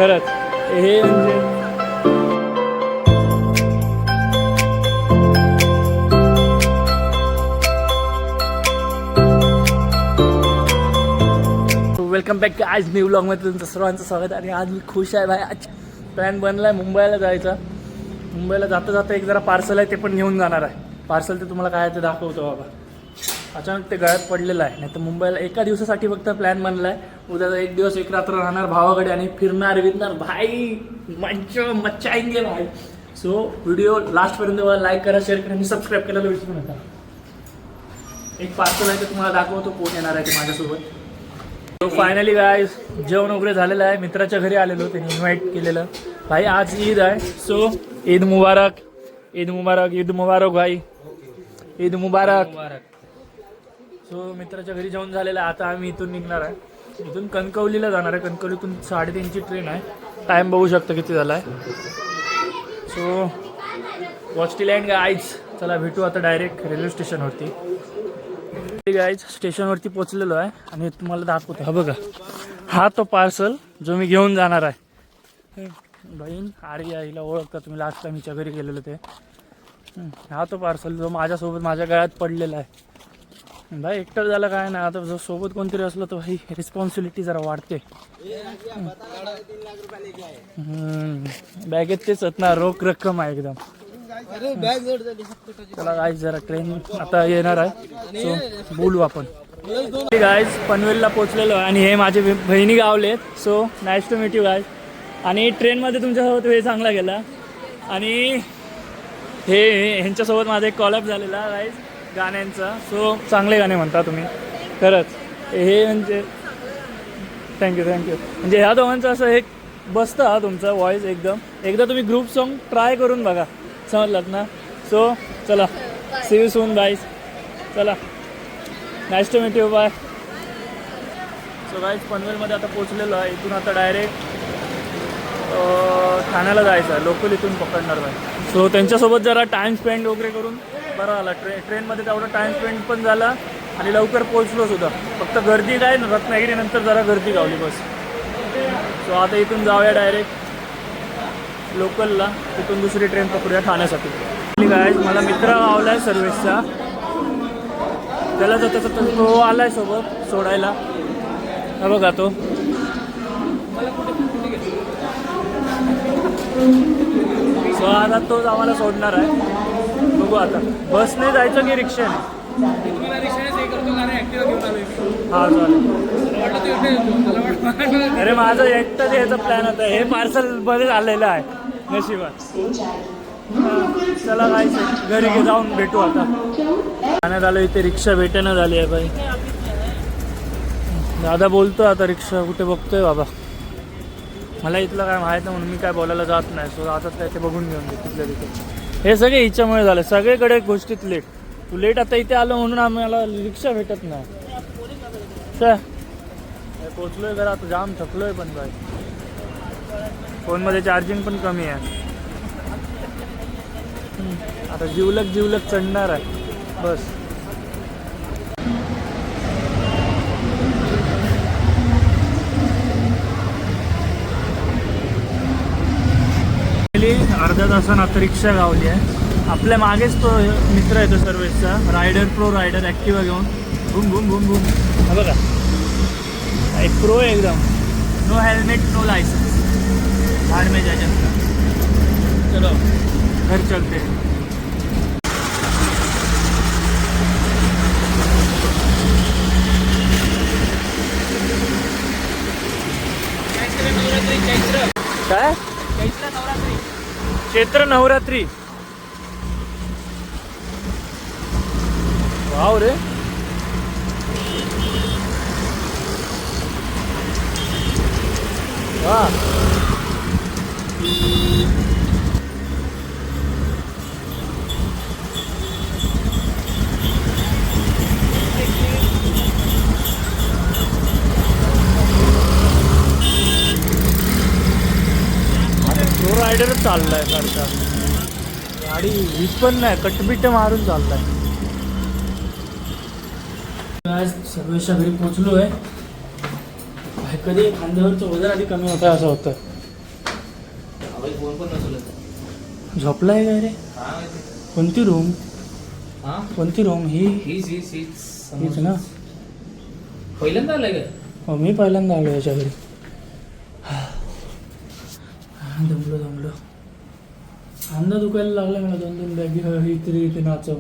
खरंच हे म्हणजे वेलकम बॅक आज न्यू व्लॉगमध्ये तुमचं सर्वांचं स्वागत. आणि आज मी खुश आहे भाई. आज प्लॅन बनला आहे मुंबईला जायचा. मुंबईला जाता जाता एक जरा पार्सल आहे ते पण घेऊन जाणार आहे. पार्सल ते तुम्हाला काय ते दाखवतो बाबा. अचानक ते गळ्यात पडलेलं आहे. नाही तर मुंबईला एका दिवसासाठी फक्त प्लॅन बनला आहे. उद्या एक दिवस एक रात्र राहणार भावाकडे आणि फिरणार विरणार भाई. मच्छा आएंगे भाई. सो व्हिडिओ लास्टपर्यंत लाईक करा, शेअर करा आणि सबस्क्राईब करायला विसरू नका. एक पार्सल आहे ते तुम्हाला दाखवतो कोण येणार आहे ते माझ्यासोबत. सो फायनली गाइस जेवण वगैरे झालेलं आहे. मित्राच्या घरी आलेलो, त्यांनी इन्व्हाइट केलेलं भाई. आज ईद आहे. सो ईद मुबारक, ईद मुबारक, ईद मुबारक भाई, ईद मुबारक. सो मित्राच्या घरी जेवण झालेलं आहे. आता आम्ही इथून निघणार आहे. इथून कणकवलीला जाणार आहे. कणकवलीतून 3:30ची ट्रेन आहे. टाईम बघू शकता किती झाला आहे. So watch till end guys. चला भेटू आता डायरेक्ट रेल्वे स्टेशनवरती. गाइस स्टेशनवरती पोहोचलेलो आहे आणि तुम्हाला दाखवतो. हा बघा, हा तो पार्सल जो मी घेऊन जाणार आहे. बहीण आर्या, हिला ओळखता तुम्ही, लास्ट टाइम हिच्या घरी गेलेलो ते. हा तो पार्सल जो माझ्यासोबत माझ्या गळ्यात पडलेला आहे. भाई एकटं झालं काय ना, आता जो सोबत कोणतरी असलं तर भाई रिस्पॉन्सिबिलिटी जरा वाढते. बॅगेत तेच ना, रोख रक्कम आहे एकदम. चला गाईज जरा ट्रेन आता येणार आहे. सो बोलू आपण. गाईज पनवेलला पोहोचलेलो आहे आणि हे माझे बहिणी गावले. So nice to meet you guys. आणि ट्रेनमध्ये तुमच्यासोबत वेळ चांगला गेला. आणि हे ह्यांच्यासोबत माझा एक कॉलअप झालेला गाईज गाण्यांचा. सो चांगले गाणे म्हणता तुम्ही खरंच. हे म्हणजे थँक्यू म्हणजे ह्या दोघांचं असं एक बसतं हा तुमचा व्हॉइस एकदम. एकदा तुम्ही ग्रुप सॉन्ग ट्राय करून बघा, समजलात ना. सो चला सी यू सून गाईज. चला nice to meet you, bye. So guys पनवेलमध्ये आता पोचलेलो आहे. इथून आता डायरेक्ट ठाण्याला जायचं आहे. लोकल इथून पकडणार आहे. सो त्यांच्यासोबत जरा टाईम स्पेंड वगैरे करून बरं आला. ट्रेनमध्ये तेवढा टाईम स्पेंड पण झाला आणि लवकर पोचलो सुद्धा. फक्त गर्दी काय रत्नागिरीनंतर जरा गर्दी गावली बस. सो आता इथून जाऊया डायरेक्ट लोकलला. तिथून दुसरी ट्रेन पकडूया ठाण्यासाठी. काय मला मित्र आवला आहे सर्व्हिसचा, त्याला त्याचा तो आला आहे सोबत सोडायला. हा बघा तो. सो आता तोच आम्हाला सोडणार आहे. बघू आता बसने जायचं की रिक्षाने. हा चालेल. अरे माझं एकटाच यायचा प्लॅन होता. हे पार्सल बरेच आलेलं आहे नशिबात. चला जायचं घरी जाऊन भेटू आता. ठाण्यात आलो, इथे रिक्षा भेटेना झाली आहे बाई. दादा बोलतो आता रिक्षा कुठे बघतोय बाबा. मला इथलं काय माहीत नाही म्हणून मी काय बोलायला जात नाही. सो आता काय ते बघून घेऊन दे तिथल्या तिथे. हे सगळे हिच्यामुळे झालं. सगळीकडे गोष्टीत लेट. तू लेट आता इथे आलो म्हणून आम्हाला रिक्षा भेटत नाही. पोचलोय घरा आता. जाम थकलोय पण बाई. फोनमध्ये चार्जिंग पण कमी आहे. आता जिवलक चढणार आहे बस. अर्ध्या तासानं आता रिक्षा गावली आहे. आपल्या मागेच तो मित्र आहे तो सर्व्हिसचा, रायडर, प्रो रायडर ॲक्टिवा घेऊन बूम बूम बूम बूम. हा बघा एक प्रो एकदम. नो हेल्मेट नो लाइसेंस, भाड़ में जा जनता. चलो घर चलते हैं. काय चैत्र नवरात्री. वाव रे. वा प्रो रायडरच चाललाय सारखा. गाडी वीज पण नाही, कटबिट मारून चाललाय. सर्वेच्या घरी पोहोचलो आहे. कधी खांद्यावरचं वजन आधी कमी होतं असं होतं. फोन पण नसलं. झोपलाय काय रे? काय माहिती. कोणती रूम? हा कोणती रूम ही? हीच हीच ना? पहिल्यांदा आलंय का? हो, मी पहिल्यांदा आलो याच्या घरी. दमलो. खांदा दुखायला लागला मला. 2-2 बॅगी इथे नाचव.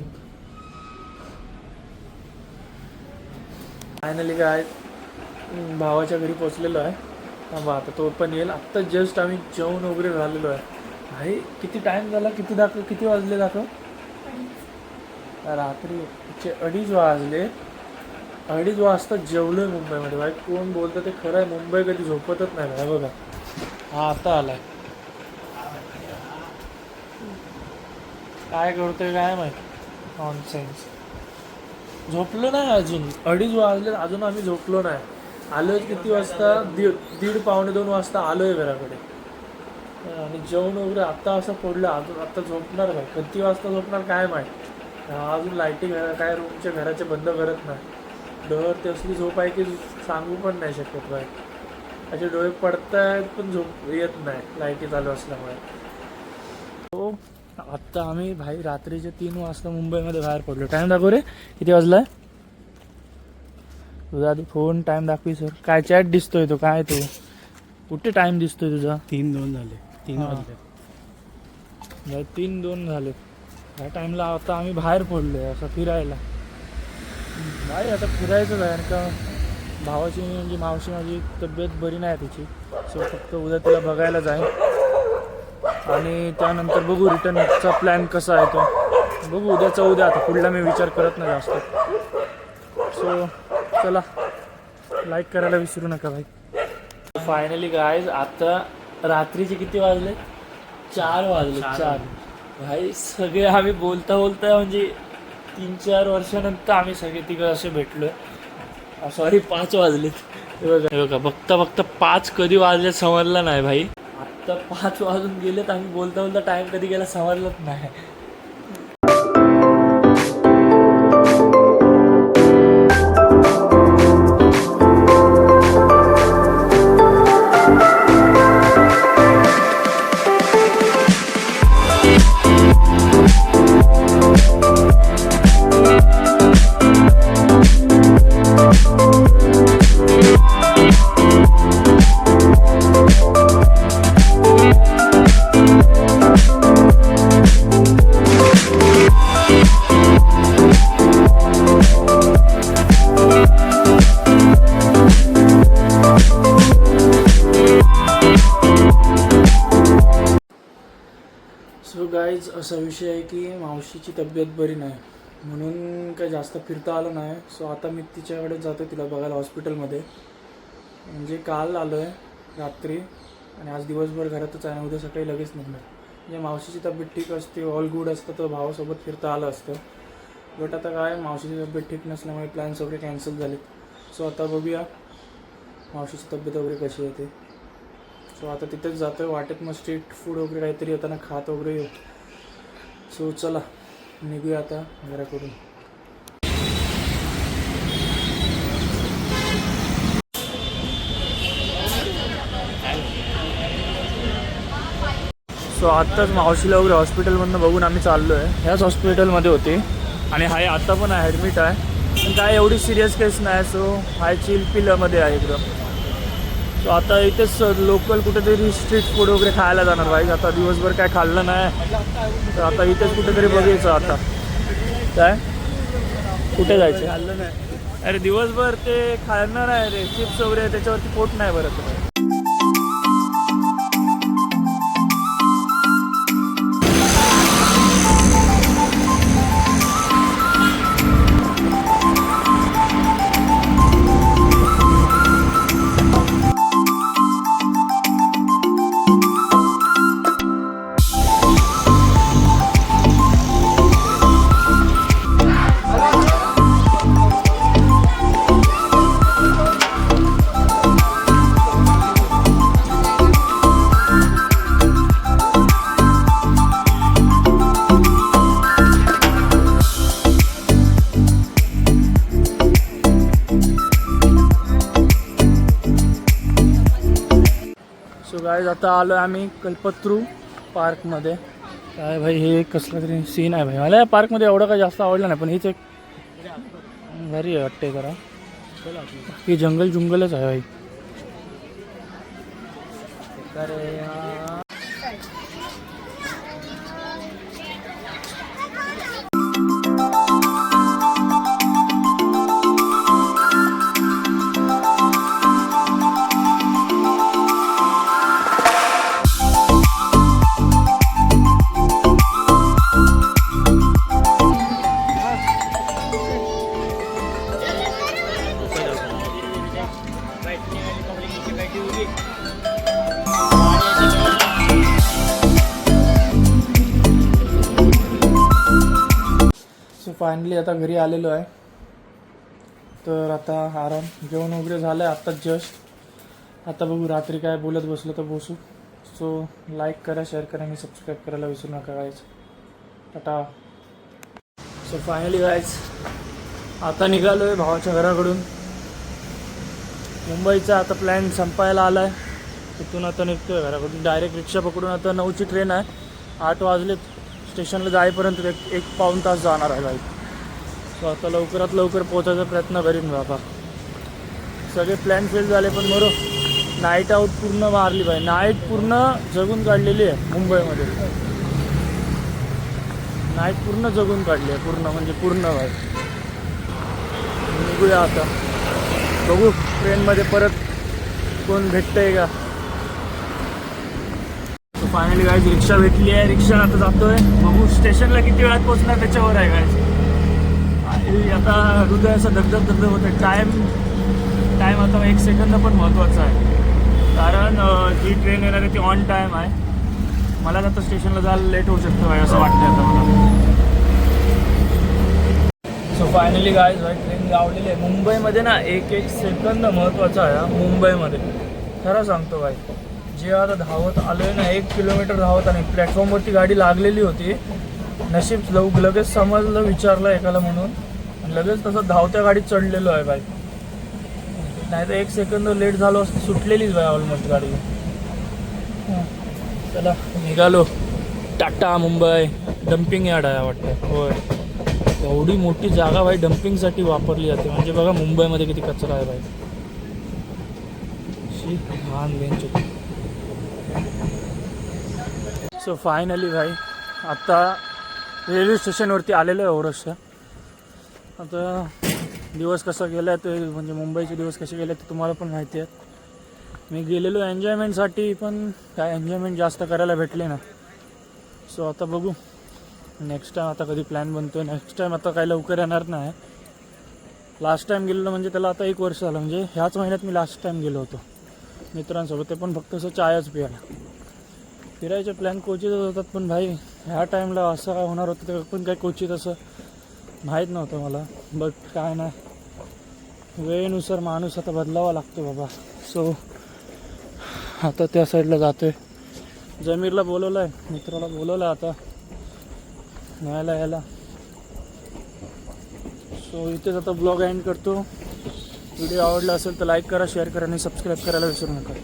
फायनली काय भावाच्या घरी पोचलेलो आहे. थांबा आता तो पण येईल. आत्ता जस्ट आम्ही जेवण वगैरे झालेलो आहे. भाई किती टाईम झाला? किती वाजले दाखव? रात्रीचे 2:30 वाजले. 2:30 वाजता जेवलोय मुंबईमध्ये. भाई कोण बोलतं ते खरं आहे. मुंबई कधी झोपतच नाही भाई. बघा हा आता आलाय. काय करतोय काय माहिती. नॉनसेन्स. झोपलो नाही अजून. 2:30 वाजले अजून आम्ही झोपलो नाही. आलोय किती वाजता? 1:30-1:15-2 वाजता आलोय घराकडे. आणि जेवण वगैरे आत्ता असं पडलं. अजून आत्ता झोपणार भाई. किती वाजता झोपणार काय माहीत. अजून लाईटी काय रूमच्या घराचे बंद करत नाही. डोळ्यावर ते असली झोप आहे की सांगू पण नाही शकत भाई. असे डोळे पडतायत पण झोप येत नाही लाईटी चालू असल्यामुळे. हो आत्ता आम्ही भाई रात्रीचे 3 वाजता मुंबईमध्ये बाहेर पडलो. टाईम दाखव रे किती वाजलाय? तुझा आधी फोन टाईम दाखवी सर. काय चॅट दिसतोय तो? काय तो कुठे टाईम दिसतोय तुझा? 3-2 झाले. 3 हां. वाजले. 3-2 झाले. ह्या टाईमला आता आम्ही बाहेर पडलोय असं फिरायला. भाई आता फिरायचंच आहे का भावाची म्हणजे मावशी माझी तब्येत बरी नाही तिची. सो फक्त उद्या तिला बघायला जाईन आणि त्यानंतर बघू रिटर्नचा प्लॅन कसा आहे तो बघू. उद्या आता पुढला मी विचार करत नाही जास्त. सो चला लाईक करायला विसरू नका भाई. फायनली गाईज आता रात्रीचे किती वाजले? 4 वाजले. 4 भाई. सगळे आम्ही बोलता म्हणजे 3-4 वर्षानंतर आम्ही सगळे तिकडे असे भेटलोय. सॉरी 5 वाजलेत. हे बघा बघता 5 कधी वाजले समजलं नाही भाई. आत्ता 5 वाजून गेलेत. आम्ही बोलता टाइम कधी गेला समजलंच नाही. सो गाईज असा विषय आहे की मावशीची तब्येत बरी नाही म्हणून काही जास्त फिरता आलं नाही. सो आता मी तिच्याकडे जातो तिला बघायला हॉस्पिटलमध्ये. म्हणजे काल आलो आहे रात्री आणि आज दिवसभर घरातच आहे. उद्या सकाळी लगेच निघणार. म्हणजे मावशीची तब्येत ठीक असते ऑल गुड असतं तर भावासोबत फिरता आलं असतं. बट आता काय मावशीची तब्येत ठीक नसल्यामुळे प्लॅन्स वगैरे कॅन्सल झालेत. सो आता बघूया मावशीची तब्येत वगैरे कशी येते. सो आता तिथेच जातो आहे. वाटेत मग स्ट्रीट फूड वगैरे काहीतरी येताना खात वगैरे येऊ. सो चला निघूया आता घराकडून. सो आत्ताच मावशीला वगैरे हॉस्पिटलमधनं बघून आम्ही चाललो आहे. ह्याच हॉस्पिटलमध्ये होती आणि हाय आता पण ॲडमिट आहे. पण काय एवढी सिरियस केस नाही. सो हाय चिलपिलमध्ये आहे एकदम. सो आता इथेच लोकल कुठेतरी स्ट्रीट फूड वगैरे खायला जाणार भाई. आता दिवसभर काय खाल्लं नाही तर आता इथेच कुठेतरी बघायचं. आता काय कुठे जायचं खाल्लं नाही. अरे दिवसभर ते खाणार आहे रे चिप्स वगैरे त्याच्यावरती पोट नाही भरत. सो गाईज आता आलो आम्ही कल्पतरू पार्कमध्ये. काय भाई हे एक कसलं तरी सीन आहे भाई. मला या पार्कमध्ये एवढं काही जास्त आवडलं नाही, पण हीच एक भारी वाटते जरा. ही जंगलच आहे भाई. सो फायनली आता घरी आलेलो आहे. तर आता आराम, जेवण वगैरे झालं आहे आत्ताच जस्ट. आता बघू रात्री काय बोलत बसलो तर बसू. सो लाईक करा, शेअर करा आणि सबस्क्राईब करायला विसरू नका guys. Tata. So finally guys आता निघालो आहे भावाच्या घराकडून. मुंबईचा आता प्लॅन संपायला आला आहे. तिथून आता निघतो आहे घराकडून. डायरेक्ट रिक्षा पकडून आता 9ची ट्रेन आहे. 8 वाजलेत. स्टेशनला जाईपर्यंत एक पाऊण तास जाणार आहे बाईक. सो आता लवकरात लवकर पोहोचायचा प्रयत्न करीन बाबा. सगळे प्लॅन फेल झाले पण बरोबर नाईट आऊट पूर्ण मारली बाई. नाईट पूर्ण जगून काढलेली आहे मुंबईमध्ये. नाईट पूर्ण जगून काढली आहे, पूर्ण म्हणजे पूर्ण बाई. निघूया आता, बघू ट्रेनमध्ये परत कोण भेटतंय का. फायनली गाईज रिक्षा भेटली आहे. रिक्षा आता जातोय. बघू स्टेशनला किती वेळात पोहोचणार त्याच्यावर आहे गाईज. आता हृदय असं धगधग होतं. टाईम आता 1 सेकंद पण महत्त्वाचा आहे. कारण जी ट्रेन येणार आहे ती ऑन टाईम आहे. मला आता स्टेशनला जायला लेट होऊ शकतो आहे असं वाटतं आता मला. सो फायनली गाईज भाई ट्रेन गावलेली आहे. मुंबईमध्ये ना 1 सेकंद महत्त्वाचा आहे. मुंबईमध्ये खरं सांगतो भाई. जे आता धावत आलो आहे ना, 1 किलोमीटर धावत आणि प्लॅटफॉर्मवरती गाडी लागलेली होती. नशीब लगेच समजलं, विचारलं एकाला म्हणून, आणि लगेच तसं धावत्या गाडीत चढलेलो आहे बाई. नाही तर 1 सेकंद लेट झालो असतं, सुटलेलीच बाई ऑलमोस्ट गाडी. चला निघालो. टाटा मुंबई डम्पिंग यार्ड आहे वाटतं. होय, एवढी मोठी जागा बाई डम्पिंगसाठी वापरली जाते. म्हणजे बघा मुंबईमध्ये किती कचरा आहे बाई. लहान बेंच. सो फायनली भाई आता रेल्वे स्टेशनवरती आलेलो आहे ओरसच्या. आता दिवस कसा गेला ते, म्हणजे मुंबईचे दिवस कसे गेले ते तुम्हाला पण माहिती आहे. मी गेलेलो एन्जॉयमेंटसाठी, पण काय एन्जॉयमेंट जास्त करायला भेटले ना. सो आता बघू नेक्स्ट टाईम आता कधी प्लॅन बनतो आहे. नेक्स्ट टाईम आता काय लवकर येणार नाही. लास्ट टाईम गेलेलो म्हणजे त्याला आता 1 वर्ष झालं. म्हणजे ह्याच महिन्यात मी लास्ट टाईम गेलो होतो मित्रांसोबत. ते पण फक्त असं चायच प्यायला. फिरायचे प्लॅन क्वचित होतात, पण भाई ह्या टाईमला असं काय होणार होतं ते पण काही क्वचित असं माहीत नव्हतं मला. बट काय नाही, वेळेनुसार माणूस आता बदलावा लागतो बाबा. सो आता त्या साईडला जातो आहे. जमीरला बोलवलं आहे, मित्राला बोलवलं आहे आता न्यायला यायला. सो इथेच आता ब्लॉग एंड करतो. व्हिडिओ आवडला असेल तर लाईक करा, शेअर करा आणि सबस्क्राईब करायला विसरू नका.